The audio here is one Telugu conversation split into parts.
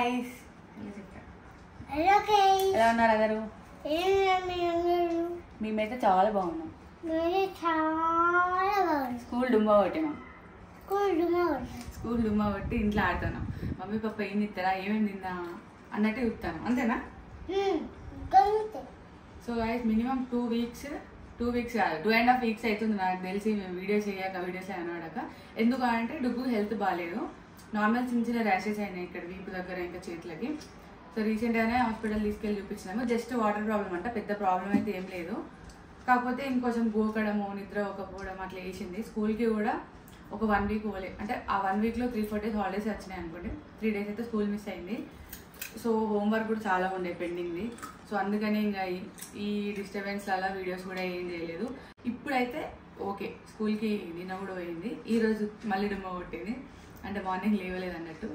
guys. Hello guys. ఎలా ఉన్నారు అందరూ? మేమైతే చాలా బాగున్నాం. స్కూల్ డుమ్మా కొట్టినాం. స్కూల్ డుమ్మా కొట్టి ఇంట్లో ఆడుతున్నాం. మమ్మీ పాప ఏం తింటారా ఏమేమి తిందా అన్నట్టు చూస్తాను. అంతేనా? సో గైస్ మినిమం 2 weeks కాదు 2.5 weeks అవుతుంది నాకు తెలిసి మేము వీడియోస్ అనడాక. ఎందుకంటే డుగ్గు హెల్త్ బాగాలేదు. నార్మల్ చిన్న చిన్న ర్యాషెస్ అయినాయి ఇక్కడ వీపు దగ్గర ఇంకా చేతులకి. సో రీసెంట్గానే హాస్పిటల్ తీసుకెళ్ళి చూపించినాము. జస్ట్ వాటర్ ప్రాబ్లం అంట, పెద్ద ప్రాబ్లం అయితే ఏం లేదు. కాకపోతే ఇంకొంచెం గోకడము నిద్ర ఒకపోవడం అట్లా వేసింది. స్కూల్కి కూడా ఒక 1 week పోలే. అంటే ఆ 1 weekలో 3-4 days హాలిడేస్ వచ్చినాయి అనుకోండి. 3 days అయితే స్కూల్ మిస్ అయింది. సో హోంవర్క్ కూడా చాలా ఉండే పెండింగ్ది. సో అందుకని ఇంకా ఈ డిస్టర్బెన్స్ అలా వీడియోస్ కూడా ఏం చేయలేదు. ఇప్పుడైతే ఓకే, స్కూల్కి నిన్న కూడా పోయింది. ఈరోజు మళ్ళీ డుమ్మ కొట్టింది, అంటే మార్నింగ్ లేవలేదు అన్నట్టు.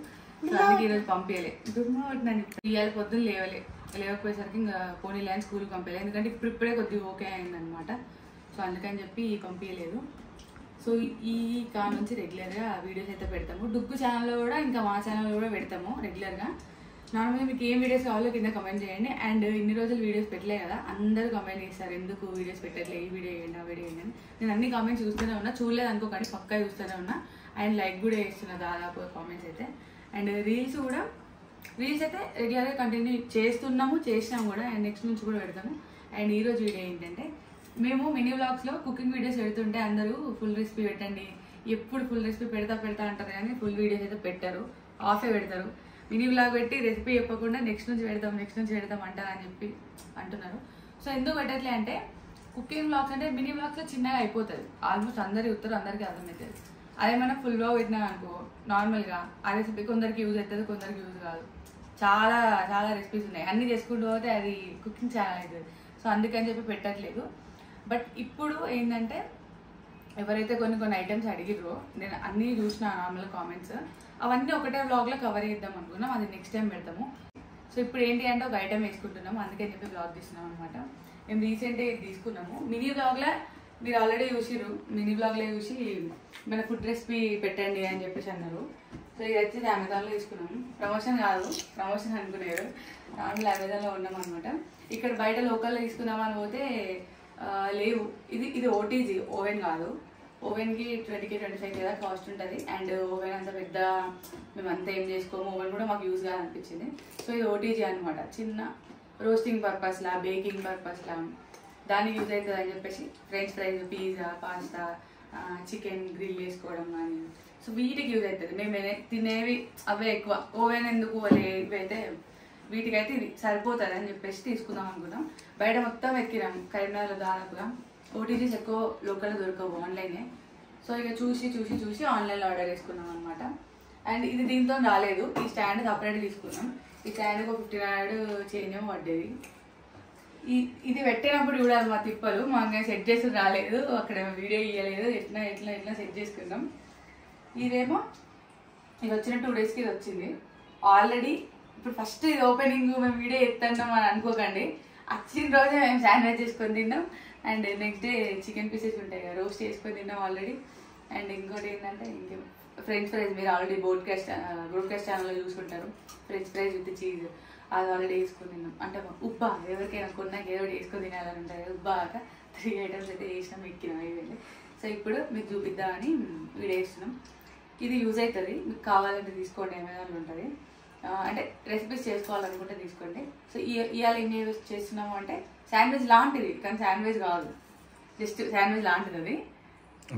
సో అందుకే ఈరోజు పంపించలే. డుమ్మ కొట్టినాను ఇవాళ పొద్దున్న లేవకపోయేసరికి ఇంకా పోనీ లైన్ స్కూల్కి పంపించలేదు. ఎందుకంటే ఇప్పుడే కొద్దిగా ఓకే అయిందనమాట. సో అందుకని చెప్పి పంపించలేదు. సో ఈ కా నుంచి రెగ్యులర్గా వీడియోస్ అయితే పెడతాము. డుగ్గు ఛానల్లో కూడా ఇంకా మా ఛానల్లో కూడా పెడతాము రెగ్యులర్గా. నార్మల్గా మీకు ఏం వీడియోస్ కావాలో కింద కమెంట్ చేయండి. అండ్ ఇన్ని రోజులు వీడియోస్ పెట్టలే కదా, అందరూ కమెంట్ చేస్తారు ఎందుకు వీడియోస్ పెట్టట్లే, ఈ వీడియో చేయండి ఆ వీడియో చేయండి అని. నేను అన్ని కామెంట్స్ చూస్తూనే ఉన్నా, చూడలేదు అనుకోకండి, పక్కా చూస్తూనే ఉన్నా. అండ్ లైక్ కూడా చేస్తున్నా దాదాపు కామెంట్స్ అయితే. అండ్ రీల్స్ అయితే రెగ్యులర్గా కంటిన్యూ చేసినాము కూడా. అండ్ నెక్స్ట్ నుంచి కూడా పెడతాము. అండ్ ఈరోజు వీడియో ఏంటంటే, మేము మినీ వ్లాగ్స్లో కుకింగ్ వీడియోస్ పెడుతుంటే అందరూ ఫుల్ రెసిపీ పెట్టండి, ఎప్పుడు ఫుల్ రెసిపీ పెడతా అంటారు కానీ ఫుల్ వీడియోస్ అయితే పెట్టారు, ఆఫే పెడతారు. మినీ వ్లాగ్ పెట్టి రెసిపీ చెప్పకుండా నెక్స్ట్ నుంచి పెడతాం అంటారని చెప్పి అంటున్నారు. సో ఎందుకు పెట్టట్లే అంటే, కుకింగ్ వ్లాగ్స్ అంటే మినీ వ్లాగ్స్లో చిన్నగా అయిపోతుంది, ఆల్మోస్ట్ అందరి ఉత్తరం అందరికీ అర్థమవుతుంది. అదే మనం ఫుల్ వ్లాగ్ పెట్టినా అనుకో, నార్మల్గా ఆ రెసిపీ కొందరికి యూజ్ అవుతుంది, కొందరికి యూజ్ కాదు. చాలా చాలా రెసిపీస్ ఉన్నాయి, అన్నీ చేసుకుంటూ పోతే అది కుకింగ్ ఛానల్ అవుతుంది. సో అందుకని చెప్పి పెట్టట్లేదు. బట్ ఇప్పుడు ఏంటంటే, ఎవరైతే కొన్ని ఐటమ్స్ అడిగిర్రో నేను అన్నీ చూసిన నార్మల్ కామెంట్స్, అవన్నీ ఒకటే వ్లాగ్లో కవర్ చేద్దాం అనుకున్నాం. అది నెక్స్ట్ టైం పెడతాము. సో ఇప్పుడు ఏంటి అంటే ఒక ఐటమ్ వేసుకుంటున్నాము, అందుకని చెప్పి వ్లాగ్ తీస్తున్నాం అనమాట. మేము రీసెంట్గా తీసుకున్నాము. మినీ వ్లాగ్లో మీరు ఆల్రెడీ చూసిర్రు, మినీ వ్లాగ్లో చూసి మన ఫుడ్ రెసిపీ పెట్టండి అని చెప్పేసి అన్నారు. సో ఇది వచ్చి అమెజాన్లో తీసుకున్నాము. ప్రమోషన్ కాదు, ప్రమోషన్ అనుకునేరు, నార్మల్ అమెజాన్లో ఉన్నాం అనమాట. ఇక్కడ బయట లోకల్లో తీసుకుందామని పోతే లేవు. ఇది ఓటీజీ ఓవెన్ కాదు, ఓవెన్కి 20-25 కదా కాస్ట్ ఉంటుంది. అండ్ ఓవెన్ అంత పెద్ద మేమంతా ఏం చేసుకోము, ఓవెన్ కూడా మాకు యూజ్ కాదనిపించింది. సో ఇది ఓటీజీ అనమాట, చిన్న రోస్టింగ్ పర్పస్లా బేకింగ్ పర్పస్లా దానికి యూజ్ అవుతుంది అని చెప్పేసి French fries, pizza, pasta, chicken grill చేసుకోవడం కానీ, సో వీటికి యూజ్ అవుతుంది. మేము తినేవి అవే ఎక్కువ, ఓవెన్ ఎందుకు ఇవైతే వీటికైతే ఇది సరిపోతుంది అని చెప్పేసి తీసుకుందాం అనుకున్నాం. బయట మొత్తం ఎక్కినాం కరీంనగర్లో దాదాపుగా. ఓటీజీస్ ఎక్కువ లోకల్లో దొరకవు, ఆన్లైనే. సో ఇక చూసి ఆన్లైన్లో ఆర్డర్ చేసుకున్నాం అనమాట. అండ్ ఇది దీంతో రాలేదు, ఈ స్టాండ్ సపరేట్ తీసుకున్నాం. ఈ స్టాండ్కి ఒక 1500 చేంజ్ పడ్డది. ఇది పెట్టినప్పుడు చూడాలి మా తిప్పలు, మాకు సెట్ చేసి రాలేదు, అక్కడ వీడియో ఇవ్వలేదు, ఎట్లా సెట్ చేసుకున్నాం. ఇదేమో ఇది వచ్చిన 2 daysకి ఇది వచ్చింది ఆల్రెడీ. ఇప్పుడు ఫస్ట్ ఇది ఓపెనింగ్ మేము వీడియో ఎత్తున్నాం అని అనుకోకండి, వచ్చిన రోజే మేము శాండ్విచ్ చేసుకొని తిన్నాం. And next day chicken pieces ఉంటాయి కదా, రోస్ట్ చేసుకొని తిన్నాం ఆల్రెడీ. అండ్ ఇంకోటి ఏంటంటే ఫ్రెంచ్ ఫ్రైస్, మీరు ఆల్రెడీ బ్రోడ్కాస్ట్ ఛానల్లో చూసుకుంటారు, ఫ్రెంచ్ ఫ్రైస్ విత్ చీజ్, అది ఆల్రెడీ వేసుకొని తిన్నాం. అంటే ఉబ్బా ఎవరికైనా కొన్నాక ఏదో వేసుకొని తినాలని ఉంటుంది, ఉబ్బాక 3 items అయితే వేసినాం, ఎక్కినాం అయిపోయింది. సో ఇప్పుడు మీకు చూపిద్దామని వీడియో వేస్తున్నాం. ఇది యూజ్ అవుతుంది, మీకు కావాలంటే తీసుకోండి, అమెజాన్లో ఉంటుంది. అంటే రెసిపీస్ చేసుకోవాలనుకుంటే తీసుకోండి. సో ఇవాళ ఏం చేస్తున్నాము అంటే, శాండ్విచ్ లాంటిది కానీ శాండ్విచ్ కాదు, జస్ట్ శాండ్విచ్ లాంటిది. అది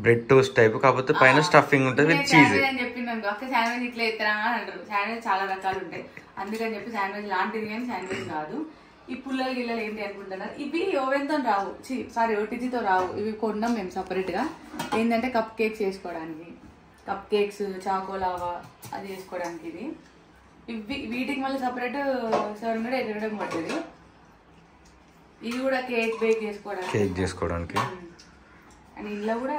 బ్రెడ్ టోస్ట్ టైప్, కాకపోతే పైన స్టఫింగ్ ఉంటుంది, చీజ్ అని చెప్పింది. అక్క శాండ్విచ్ ఇట్లా ఎత్తరా అని అంటారు. శాండ్విచ్ చాలా రకాలు ఉంటాయి, అందుకని చెప్పి శాండ్విచ్ లాంటిది కానీ శాండ్విచ్ కాదు. ఈ పుల్లలు గిల్లలు ఏంటి అనుకుంటున్నారు, ఇవి ఓవెన్తో రావు, ఓటీజీతో రావు. ఇవి కొన్నాం మేము సపరేట్గా. ఏంటంటే కప్ కేక్స్ చేసుకోవడానికి, కప్ కేక్స్, చాకోలావా అది చేసుకోవడానికి. వీటికి మళ్ళీ సపరేట్ 700 పడుతుంది. ఇది కూడా కేక్ బేక్ చేసుకోవడానికి. అండ్ ఇంట్లో కూడా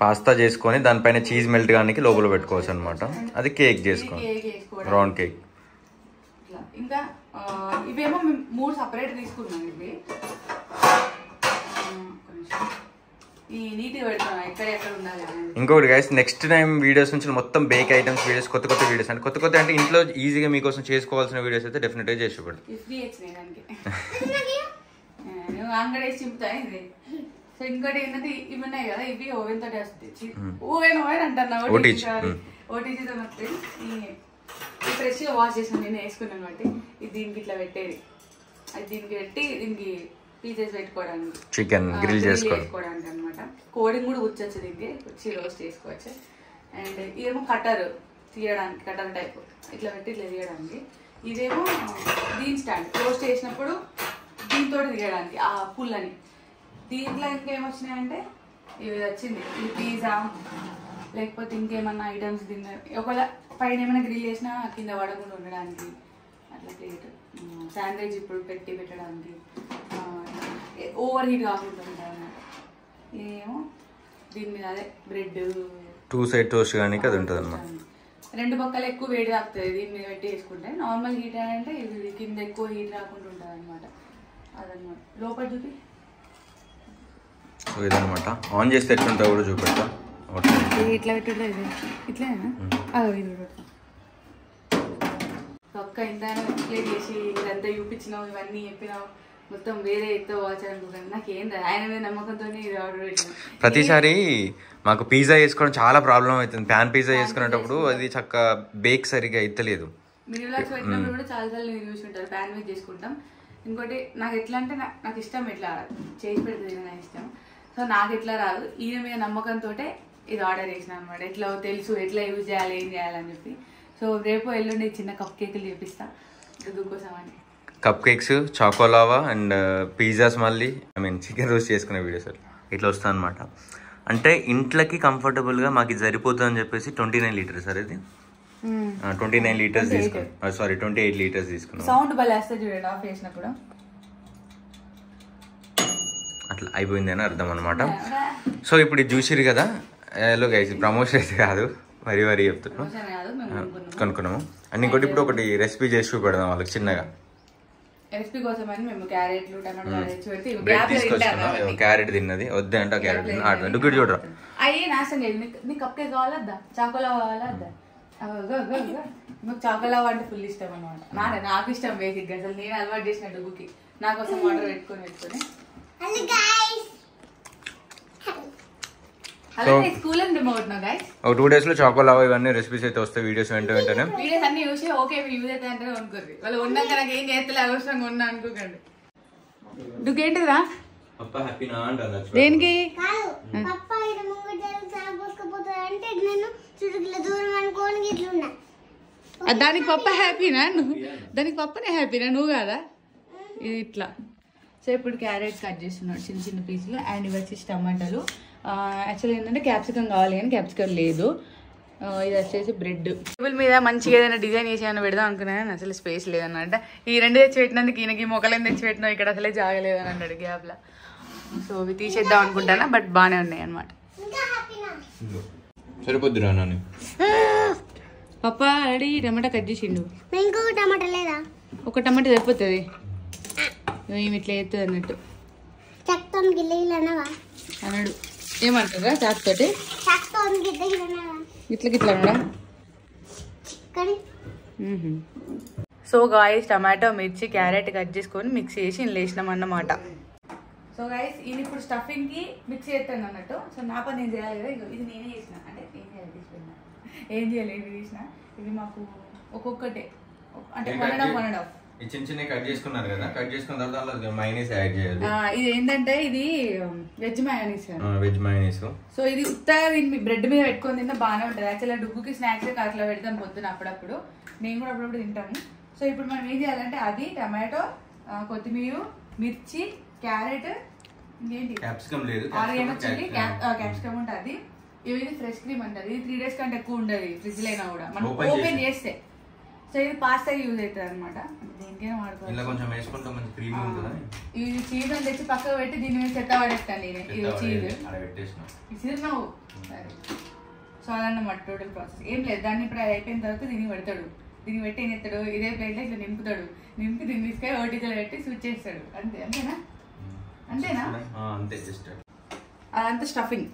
పాస్తా చేసుకొని దానిపైన చీజ్ మెల్ట్ కానీ లోపల పెట్టుకోవచ్చు అనమాట. అది కేక్ చేసుకోవాలి, రౌండ్ కేక్. ఇంకా ఇవేమో మేము 3 సపరేట్ తీసుకున్నాం. ఈ నీట్గా పెడతాం ఎక్కడ ఉండాలి. ఇంకొకటి గైస్, నెక్స్ట్ టైం వీడియోస్ నుంచి మొత్తం బేక్ ఐటమ్స్ వీడియోస్, కొత్త వీడియోస్ అంటే కొత్త అంటే ఇంట్లో ఈజీగా మీకోసం చేసుకోవాల్సిన వీడియోస్ అయితే డెఫినెట్గా చేసి చూపెడతాం. అంగడి వేసి చింపుతాయి. సో ఇంకోటి ఏంటంటే ఇవి ఉన్నాయి కదా, ఇవి ఓవెన్ తోటి వస్తాయి. ఓవెన్ అంటున్నా ఓటీజీతో వస్తాయి. ఫ్రెష్గా వాష్ చేసిన నేను వేసుకున్నాను బట్టి ఇది దీనికి ఇట్లా పెట్టేది, అది దీనికి పెట్టి దీనికి పీసెస్ పెట్టుకోవడానికి, చికెన్ గ్రిల్ చేసుకోవడానికి అనమాట. కోడింగ్ కూడా కూర్చోచ్చు, దీనికి వచ్చి రోస్ట్ చేసుకోవచ్చు. అండ్ ఇదేమో కట్టర్ తీయడానికి, కట్టర్ టైప్ ఇట్లా పెట్టి ఇట్లా తీయడానికి. ఇదేమో దీని స్టాండ్, రోస్ట్ చేసినప్పుడు దీంతో తీయడానికి ఆ పుల్లని. దీంట్లో ఇంకేమొచ్చినాయంటే ఇవి వచ్చింది, ఈ పిజ్జా లేకపోతే ఇంకేమన్నా ఐటమ్స్ తిన్న ఒకవేళ పైన ఏమైనా గ్రిల్ చేసినా కింద పడకుండా ఉండడానికి అట్లా ప్లేట్. శాండ్విచ్ ఇప్పుడు పెట్టడానికి ఓవర్ హీట్ కాకుండా ఉంటుంది అన్నమాట. ఇదేమో దీని మీద అదే బ్రెడ్ 2 సైడ్ టోస్ట్ కానీ అది ఉంటుంది అన్నమాట. 2 పక్కలు ఎక్కువ వేడి తాకుతుంది దీని మీద పెట్టి వేసుకుంటే. నార్మల్ హీట్ అంటే ఇది కింద ఎక్కువ హీట్ రాకుండా ఉంటుంది అనమాట. అదనమాట. లోపల చూపి ఇదనమాట. ఆన్ చేస్తే ఎట్లుంటా కూడా చూపెడతా. ఇట్లా పెట్టుకుంటా, ఇది ఇట్లేనా ఇది పెడతా. పక్క ఇంత ఎక్స్ప్లెయిన్ చేసి ఇదంతా చూపించినావు, ఇవన్నీ చెప్పినావు, మొత్తం వేరే ఎత్తో వాచ్ అనుకుంటాను. నాకేం ఆయన మీద నమ్మకంతో ఇది ఆర్డర్ పెట్టినా. ప్రతిసారి మాకు పిజ్జా చేసుకోవడం చాలా ప్రాబ్లం అవుతుంది. ప్యాన్ పిజ్జా చేసుకునేటప్పుడు అది చక్క బేక్ సరిగా అయితలేదు. మీరు ఇలా పెట్టినప్పుడు కూడా చాలా సార్లు నేను చూసి ఉంటారు, ప్యాన్ మీద చేసుకుంటాం. ఇంకోటి నాకు ఎట్లా అంటే నాకు ఇష్టం, ఇట్లా చేసి పెడుతుంది నాకు ఇష్టం. సో నాకు ఎట్లా రాదు, ఈయన మీద నమ్మకంతో ఇది ఆర్డర్ చేసిన అనమాట. ఎట్లా తెలుసు ఎట్లా యూజ్ చేయాలి, ఏం చేయాలని చెప్పి. సో రేపు ఎల్లుండి చిన్న కప్ కేకులు చేపిస్తా కోసం అని. Cup cakes, choco lava and pizzas, మళ్ళీ చికెన్ రోస్ట్ చేసుకునే వీడియోస్ ఇట్లా వస్తాయి అనమాట. అంటే ఇంట్లోకి కంఫర్టబుల్గా మాకు ఇది సరిపోతుంది అని చెప్పేసి 29 లీటర్స్ సార్ ఇది. 29 లీటర్స్ తీసుకున్నాం, సారీ 28 లీటర్స్ తీసుకున్నాం. సౌండ్ బలేస్తే చూడండి ఆఫ్ చేసినప్పుడు. అట్లా అయిపోయింది అని అర్థం అనమాట. సో ఇప్పుడు ఇది చూసిరు కదా, హలో గైస్, ప్రమోషన్ అయితే కాదు, మరీ చెప్తున్నాం, కొనుక్కున్నాము. అండ్ ఇంకోటి ఇప్పుడు ఒకటి రెసిపీ చేసి చూపెడదాం వాళ్ళకి చిన్నగా. రెసిపీ కోసం అని మేము క్యారెట్లు, టమాటోలు తెచ్చి పెట్టి బ్రెడ్ తీసుకొచ్చుకున్నాం. క్యారెట్ తిన్నది వద్దే అంటే క్యారెట్ తిన్నా డుగ్గుడు చూడరా. అయ్యే నాశనం లేదు. నీకు కప్ కేక్ కావాలద్దా, చాకోలావా కావాలద్దా? మాకు చాకోలావా అంటే ఫుల్ ఇష్టం అనమాట. నాకు ఇష్టం బేసిక్ గా, అసలు నేను అలవాటు చేసిన డుగ్గుకి నా కోసం ఆర్డర్ పెట్టుకొని స్కూల్ అని రిమోట్ గైస్. ఒక 2 days లో చాకోలావా ఇవన్నీ రెసిపీస్ అయితే వస్తాయి. వీడియోస్ వెంటనే వీడియోస్ అన్ని చూసి ఓకే యూజ్ అయితే అంటే అనుకోండి. వాళ్ళు ఉన్నాక నాకు ఏం చేస్తలే, అవసరంగా ఉన్నా అనుకోకండి. దుకేంటిరా దేనికి దానికి పప్ప హ్యాపీనా? దానికి పప్పనే హ్యాపీనా, నువ్వు కాదా? ఇది ఇట్లా. సో ఇప్పుడు క్యారెట్ కట్ చేస్తున్నాడు చిన్న చిన్న పీసులు. అండ్ ఇవి వచ్చేసి టమాటాలు. యాక్చువల్లీ ఏంటంటే క్యాప్సికమ్ కావాలి కానీ క్యాప్సికమ్ లేదు. ఇది వచ్చేసి బ్రెడ్. టేబుల్ మీద మంచిగా ఏదైనా డిజైన్ చేసి ఏమైనా పెడదాం అనుకున్నాను, అసలు స్పేస్ లేదన్నమాట. ఈ 2 తెచ్చి పెట్టినందుకు ఈయనకి మొక్కలేని తెచ్చి పెట్టినా ఇక్కడ అసలే జాగలేదని అన్నాడు గ్యాప్లో. సో ఇవి తీసేద్దాం అనుకుంటానా, బట్ బాగానే ఉన్నాయి అనమాట. సరిపోద్దురా నాని. పప్ప ఆల్రెడీ టమాటా కట్ చేసిండు. టమాటా లేదా? ఒక టమాటా సరిపోతుంది, మేము ఇట్లా ఎత్తుంది అన్నట్టు అన్నాడు. ఏమంటారా చాక్ తోటి ఇట్లా గిట్లా అన్నాడా? సో గాయస్ టమాటో, మిర్చి, క్యారెట్ కట్ చేసుకొని మిక్స్ చేసి ఇందులో వేసినాం అన్నమాట. సో గాయస్ ఈయన ఇప్పుడు స్టఫింగ్ కి మిక్స్ చేస్తాను అన్నట్టు. సో నా పని నేను చేయాలి కదా, ఇది నేనే చేసిన. అంటే ఏం చేయాలి ఇది తీసిన. ఇది మాకు ఒక్కొక్కటే అంటే 1.5 చిన్న చిన్న కట్ చేసుకున్నారు కదా, కట్ చేసుకున్న తర్వాత మైనీస్ యాడ్ చేయాలి. ఇది ఏంటంటే ఇది వెజ్ మైనీస్. సో ఇది ఉత్తగా బ్రెడ్ మీద పెట్టుకొని తింటే బాగానే ఉంటుంది. యాక్చువల్గా డుగ్గుకి స్నాక్స్ అట్లా పెడతాం పొద్దున అప్పుడప్పుడు, నేను కూడా అప్పుడప్పుడు తింటాను. సో ఇప్పుడు మనం ఏం చేయాలంటే అది టమాటో, కొత్తిమీర, మిర్చి, క్యారెట్, ఇంకేంటి క్యాప్సికమ్ లేదు, ఆనియన్ చిల్లీ, క్యాప్సికమ్ ఉంటుంది. ఇది ఫ్రెష్ క్రీమ్ అంటారు. ఇది 3 days కంటే ఎక్కువ ఉండదు ఫ్రిడ్జ్ లో అయినా కూడా మనం ఓపెన్ చేస్తే. సో ఇది పాస్తా యూజ్ అవుతుంది అనమాట. దేనికైనా వాడుకోవచ్చు. ఇది చీజ్ అని తెచ్చి పక్కకు పెట్టి దీని మీద చెత్త పడేస్తాను నేను. ఇది చీజ్ నువ్వు సో అదన్నమాట టోటల్ ప్రాసెస్. ఏం లేదు, దాన్ని ఇప్పుడు అది అయిపోయిన తర్వాత దీన్ని పెడతాడు. దీన్ని పెట్టి ఏం చేస్తాడు, ఇదే ప్లేట్లో ఇట్లా నింపుతాడు. నింపి దీన్ని తీసుకొని ఓటీలో పెట్టి స్విచ్ చేస్తాడు. అంతేనా? అంతే. జస్ట్ అదంతా స్టఫింగ్.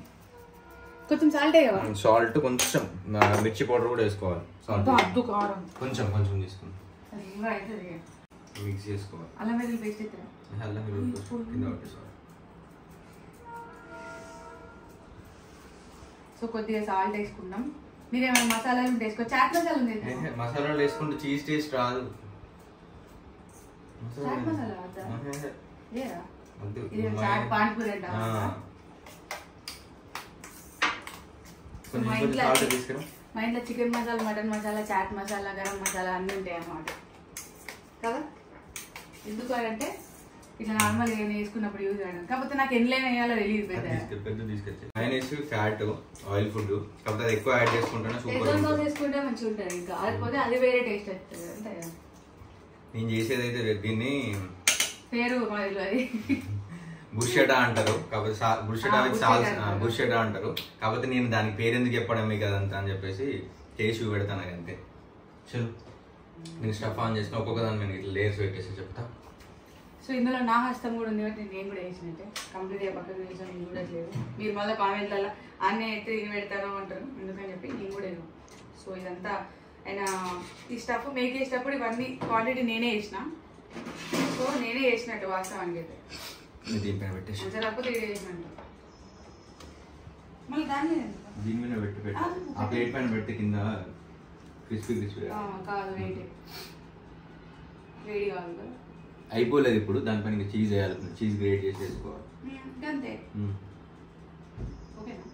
కొంచెం సాల్ట్ వేయవా? సాల్ట్ కొంచెం, మిర్చి పౌడర్ కూడా వేసుకోవాలి. అద్దు కారం కొంచెం కొంచెం తీసుకుని అవుతుంది. మిక్స్ చేసుకోవాలి. అల్లం వెల్లుల్లి పేస్ట్ అయితే అల్లం వెల్లుల్లి పేస్ట్ కింద పెట్టేసుకోవాలి. సో కొద్దిగా సాల్ట్ వేసుకున్నాం. మీరేమైనా మసాలాలు వేసుకో. చాట్ మసాలా ఉంది. మసాలాలు వేసుకుంటే చీజ్ టేస్ట్ రాదు. చాట్ మసాలా చాట్ పానీపూరి అంట. మా ఇంట్లో చికెన్ మసాలా, మటన్ మసాలా, చాట్ మసాలా, గరం మసాలా అన్నీ ఉంటాయి అన్నమాట కదా. ఎందుకు అంటే ఇట్లా నార్మల్ ఏమైనా వేసుకున్నప్పుడు యూజ్ చేయడం. కాకపోతే నాకు ఎన్లైన్ వేయాలో తెలియదు. పెద్ద తీసుకొచ్చి మైనస్ ఫ్యాట్ ఆయిల్ ఫుడ్ కాకపోతే అది ఎక్కువ యాడ్ చేసుకుంటే సూపర్ చేసుకుంటే మంచిగా ఉంటుంది. ఇంకా కాకపోతే అది వేరే టేస్ట్ వస్తుంది అంతే కదా. నేను చేసేది అయితే దీన్ని పేరు అది బుర్షటా అంటారు. కాకపోతే బుర్షటా అంటారు. కాకపోతే నేను దానికి పేరు ఎందుకు చెప్పడం మీకు అదంతా అని చెప్పేసి చేసి పెడతాను అంతే. చలో నేను స్టఫ్ ఆన్ చేసిన ఒక్కొక్క దాన్ని నేను ఇట్లా లేయర్స్ పెట్టేసి చెప్తా. సో ఇందులో నా హస్తం కూడా ఉంది కాబట్టి నేను కూడా వేసినట్టే. కంప్లీట్గా పక్కన వేసాను. నేను చూడట్లేదు. మీరు మళ్ళీ కామెంట్లలో అన్నీ అయితే ఇది పెడతాను అంటారు. ఎందుకని చెప్పి నేను కూడా వేసాను. సో ఇదంతా ఆయన ఈ స్టఫ్ మేక్ చేసేటప్పుడు ఇవన్నీ క్వాంటిటీ నేనే వేసిన. సో నేనే వేసినట్టు వాస్తవానికి అయితే దీనిపైన పెట్టేసి లేకపోతే ఇది వేసినట్టు మళ్ళీ దాన్ని దీని మీద పెట్టి ఆ ప్లేట్ పైన పెట్టి కింద క్రిస్పీ కాదు వేడి కాదు. అయిపోలేదు ఇప్పుడు. దానిపైన చీజ్ వేయాలి. చీజ్ గ్రేట్ చేసి వేసుకోవాలి అంతే. ఓకేనా?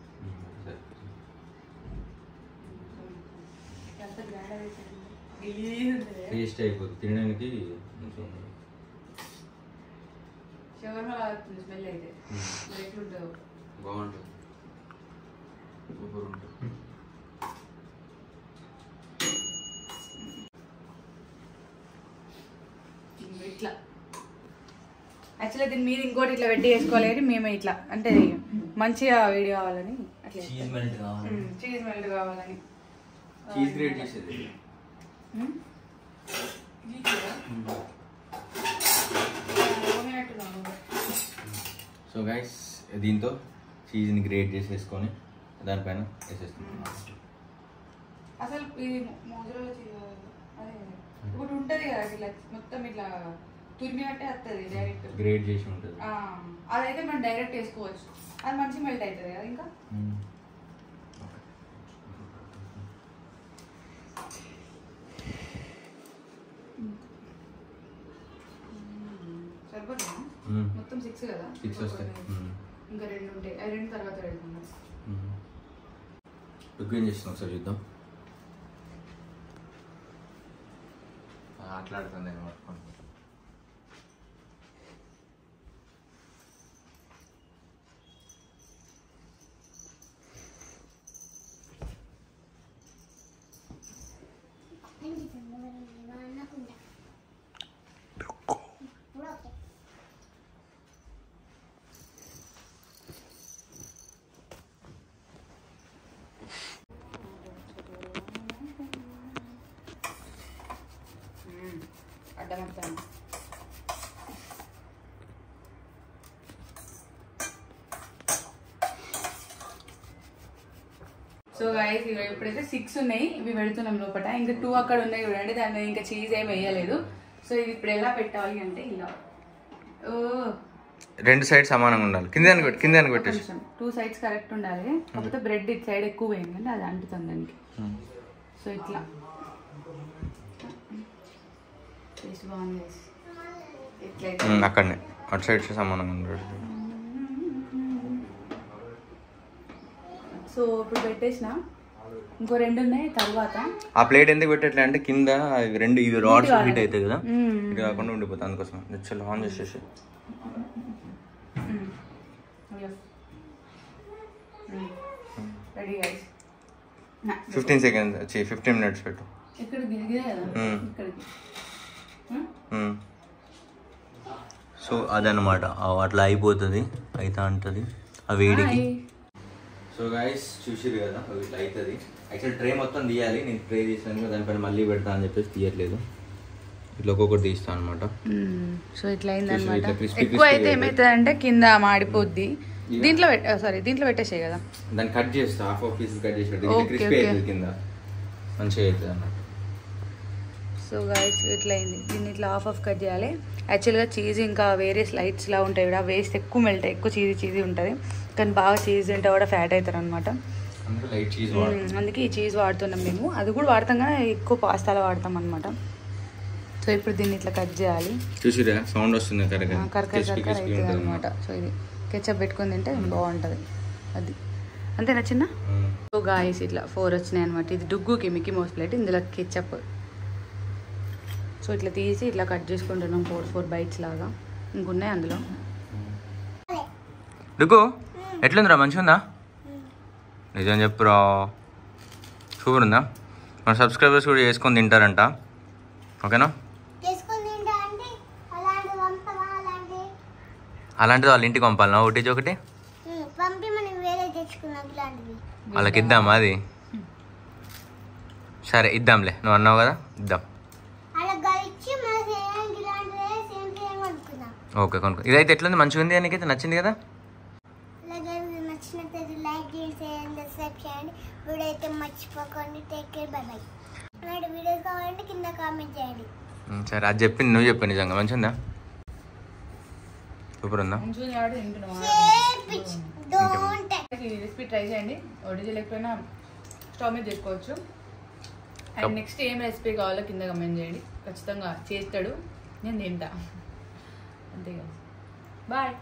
టేస్ట్ అయిపోతుంది తినడానికి. షవర్మా అవుతుంది స్మెల్ అయితే. ఎట్లుంటుందో బాగుంటుంది. సూపర్ ఉంటుంది. ఇట్లా యాక్చువల్లీ దీని మీద ఇంకోటి ఇట్లా పెట్టి వేసుకోవాలి కానీ మేము ఇట్లా అంటే మంచిగా వేడి కావాలని అట్లా చీజ్ మెల్ట్ కావాలని చీజ్ గ్రేట్ చేసేది. సో గైస్ దీంతో చీజ్ని గ్రేట్ చేసేసుకొని దానిపైన వేసేస్తున్నాం. అసలు ఇది మోజులలో అదే ఒకటి ఉంటుంది కదా ఇట్లా మొత్తం ఇట్లా తురిమినట్టే వస్తుంది డైరెక్ట్. గ్రేట్ చేసి ఉంటుంది. అదైతే మనం డైరెక్ట్ వేసుకోవచ్చు. అది మంచి మెల్ట్ అవుతుంది కదా ఇంకా. సరిపోతుందా? మొత్తం 6 కదా. 6 వస్తాయి. ఇంకా 2 ఉంటాయి. ఆ 2 తర్వాత పెడుతున్నాం. ఏం చేస్తున్నాం ఒకసారి చూద్దాం. ఆటలాడుతుంది పట్టుకోండి. అడ్డమవుతాను. సో గైస్ ఇవి ఇప్పుడైతే 6 ఉన్నాయి. ఇవి పెడుతున్నాం లోపల. ఇంకా 2 అక్కడ ఉన్నాయి చూడండి. దాని మీద ఇంకా చీజ్ ఏమి వేయలేదు. సో ఇది ఇప్పుడు ఎలా పెట్టాలి అంటే ఇలా 2 సైడ్స్ సమానంగా ఉండాలి. కింద పెట్టేసి 2 సైడ్స్ కరెక్ట్ ఉండాలి. కాకపోతే బ్రెడ్ ఇటు సైడ్ ఎక్కువ వేయండి అంటే అది అంటుతుంది దానికి. సో ఇట్లా టేస్ట్ బాగుంది. అక్కడనే అటు సైడ్ సమానంగా ఉండాలి. సో ఇప్పుడు పెట్టేసిన ఇంకో 2 ఉన్నాయి. తర్వాత ఆ ప్లేట్ ఎందుకు పెట్టట్లే అంటే కింద ఇవి రాడ్స్ హీట్ అవుతాయి కదా, ఇది కాకుండా ఉండిపోతుంది. అందుకోసం చాలా ఆన్ చేసేసి రెడీ గైస్. 15 సెకండ్స్ 15 మినిట్స్ పెట్టు. ఇక్కడ గిరిగిరే కదా ఇక్కడికి. సో అదనమాట అట్లా అయిపోతుంది. అయితే అంటది ఆ వేడికి. సో గైస్ చూసిరు కదా ఇట్లా అవుతుంది. యాక్చువల్ ట్రే మొత్తం తీయాలి. నేను ట్రే తీసాను దానిపైన మళ్ళీ పెడతా అని చెప్పేసి తీయట్లేదు. ఇట్లా ఒక్కొక్కటి తీస్తాను అనమాట. సో ఇట్లా అయిందనమాట. ఎక్కువ అయితే ఏమవుతుంది అంటే కింద మాడిపోద్ది. దీంట్లో సారీ దీంట్లో పెట్టేసాయి కదా, దాన్ని కట్ చేస్తా, హాఫ్ పీస్ కట్ చేసి ఓకే కింద మంచిగా అవుతుంది అన్నమాట. సో గైస్ ఇట్లా అయింది. దీన్ని ఇట్లా హాఫ్ కట్ చేయాలి. యాక్చువల్గా చీజ్ ఇంకా వేరే స్లైడ్స్లా ఉంటాయి కూడా, వేస్ట్ ఎక్కువ మెల్ట్, ఎక్కువ చీజీ ఉంటుంది. కానీ బాగా చీజ్ తింటే కూడా ఫ్యాట్ అవుతారు అనమాట. అందుకే ఈ చీజ్ వాడుతున్నాం మేము. అది కూడా వాడతాం కానీ ఎక్కువ పాస్తాలో వాడతాం అనమాట. సో ఇప్పుడు దీన్ని ఇట్లా కట్ చేయాలి. చూసిరా సౌండ్ వస్తుంది కరకర అవుతుంది అనమాట. సో ఇది కెచప్ పెట్టుకొని తింటే బాగుంటుంది. అది అంతేనా చిన్న? సో గాయస్ ఇట్లా 4 వచ్చినాయి అనమాట. ఇది డుగ్గుకి మిక్కీ మౌస్ ప్లేట్, ఇందులో కెచప్. సో ఇట్లా తీసి ఇట్లా కట్ చేసుకుంటున్నాం 4 బైట్స్ లాగా. ఇంకున్నాయి అందులో. డుగ్గు ఎట్లుందిరా, మంచిగా ఉందా? నిజం చెప్పురా, సూపర్ ఉందా? మన సబ్స్క్రైబర్స్ కూడా చేసుకొని తింటారంట, ఓకేనా? అలాంటిది వాళ్ళ ఇంటికి పంపాలనా ఒకటి వాళ్ళకి ఇద్దామా? అది సరే ఇద్దాంలే, నువ్వు అన్నావు కదా, ఇద్దాం. ఓకే కొనుక్కో. ఇదైతే ఎట్లుంది, మంచిగా ఉంది, నీకైతే నచ్చింది కదా? సరే అది చెప్పింది నువ్వు చెప్పు, నిజంగా మంచిగా ఉందా? సూపర్ ఉందా? రెసిపీ ట్రై చేయండి, ఒడిజీ లేకపోయినా స్టవ్ మీద చేసుకోవచ్చు. అండ్ నెక్స్ట్ ఏం రెసిపీ కావాలో కింద కమెంట్ చేయండి, ఖచ్చితంగా చేస్తాడు, నేను తింటా. అంతే కదా, బాయ్.